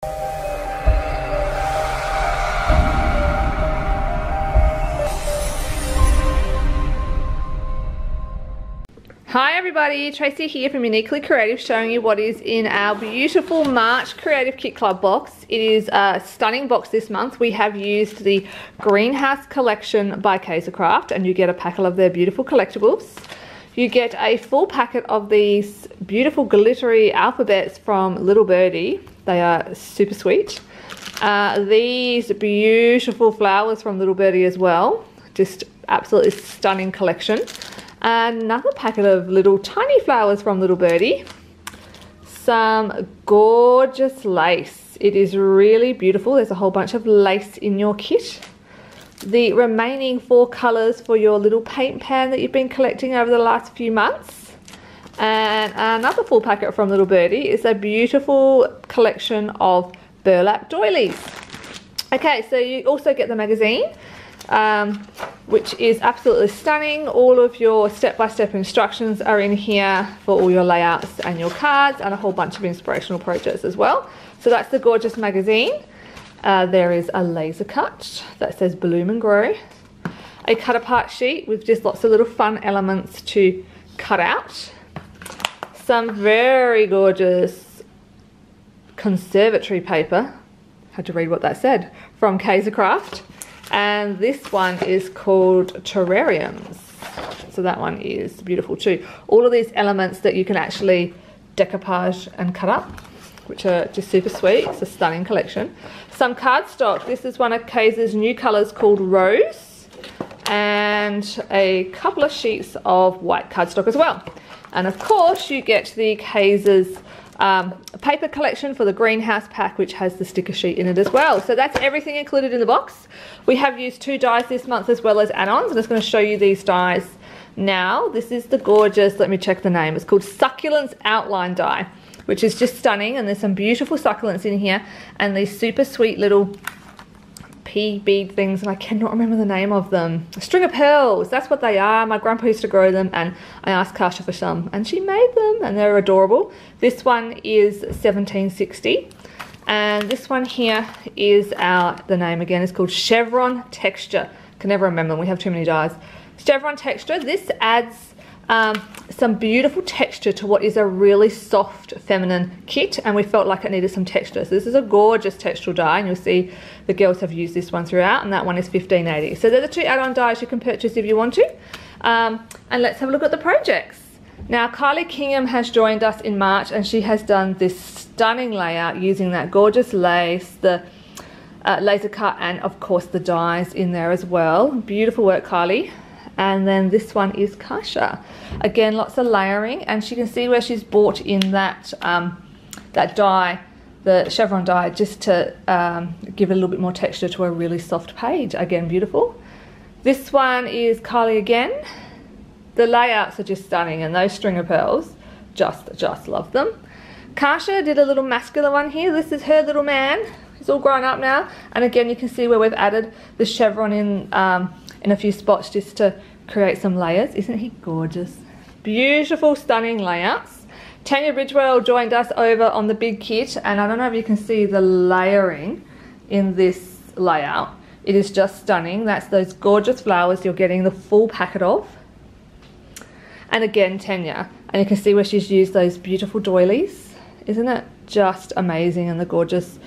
Hi everybody, Tracy here from Uniquely Creative, showing you what is in our beautiful March Creative Kit Club box. It is a stunning box this month. We have used the Greenhouse Collection by Craft, and you get a packet of their beautiful collectibles. You get a full packet of these beautiful glittery alphabets from Little Birdie. They are super sweet. These beautiful flowers from Little Birdie as well. Just absolutely stunning collection. Another packet of little tiny flowers from Little Birdie. Some gorgeous lace. It is really beautiful. There's a whole bunch of lace in your kit. The remaining 4 colours for your little paint pan that you've been collecting over the last few months. And another full packet from Little Birdie is a beautiful collection of burlap doilies. Okay, so you also get the magazine, which is absolutely stunning. All of your step-by-step instructions are in here for all your layouts and your cards, and a whole bunch of inspirational projects as well. So that's the gorgeous magazine. There is a laser cut that says Bloom and Grow, a cut apart sheet with just lots of little fun elements to cut out, some very gorgeous conservatory paper, had to read what that said, from Craft. And this one is called Terrariums. So that one is beautiful too. All of these elements that you can actually decoupage and cut up, which are just super sweet. It's a stunning collection. Some cardstock. This is one of Kay's new colours called Rose. And a couple of sheets of white cardstock as well. And of course you get the Kay's paper collection for the greenhouse pack, which has the sticker sheet in it as well. So that's everything included in the box. We have used 2 dies this month as well as add-ons. I'm just going to show you these dies now. This is the gorgeous, let me check the name, it's called Succulents Outline Die, which is just stunning, and there's some beautiful succulents in here and these super sweet little pea bead things, and I cannot remember the name of them. String of pearls, that's what they are. My grandpa used to grow them, and I asked Kasha for some and she made them, and they're adorable. This one is 1760, and this one here is the name again is called Chevron Texture. Can never remember them, we have too many dies. Chevron Texture. This adds some beautiful texture to what is a really soft feminine kit, and we felt like it needed some texture. So this is a gorgeous textural die, and you'll see the girls have used this one throughout, and that one is 1580. So they're the 2 add-on dies you can purchase if you want to. And let's have a look at the projects. Now Kylie Kingham has joined us in March, and she has done this stunning layout using that gorgeous lace, the laser cut, and of course the dies in there as well. Beautiful work, Kylie. And then this one is Kasha. Again, lots of layering, and she can see where she's bought in that that die, the chevron die, just to give it a little bit more texture to a really soft page. Again, beautiful. This one is Kylie again. The layouts are just stunning, and those string of pearls, just love them. Kasha did a little masculine one here. This is her little man. He's all grown up now, and again, you can see where we've added the chevron in a few spots just to create some layers. Isn't he gorgeous? Beautiful, stunning layouts. Tanya Bridgewell joined us over on the big kit, and I don't know if you can see the layering in this layout. It is just stunning. That's those gorgeous flowers you're getting the full packet of. And again, Tanya, and you can see where she's used those beautiful doilies. Isn't it just amazing? And the gorgeous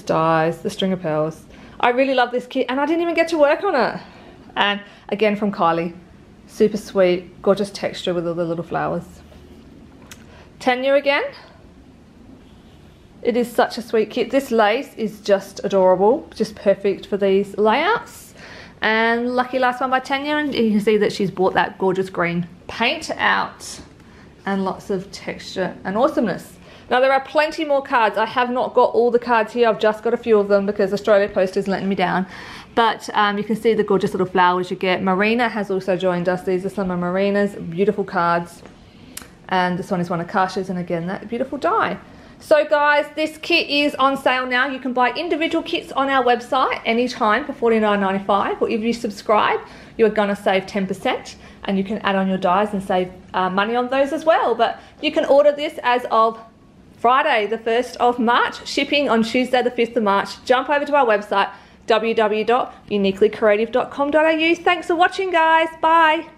dies, the string of pearls. I really love this kit, and I didn't even get to work on it. And again from Kylie, super sweet, gorgeous texture with all the little flowers. Tanya again. It is such a sweet kit. This lace is just adorable, just perfect for these layouts. And lucky last one by Tanya, and you can see that she's bought that gorgeous green paint out, and lots of texture and awesomeness. Now there are plenty more cards. I have not got all the cards here. I've just got a few of them because Australia Post is letting me down. But you can see the gorgeous little flowers you get. Marina has also joined us. These are some of Marina's beautiful cards. And this one is one of Kasha's, and again, that beautiful die. So guys, this kit is on sale now. You can buy individual kits on our website anytime for $49.95, or if you subscribe, you're gonna save 10%, and you can add on your dies and save money on those as well. But you can order this as of Friday the 1st of March, shipping on Tuesday the 5th of March. Jump over to our website www.uniquelycreative.com.au. Thanks for watching, guys. Bye.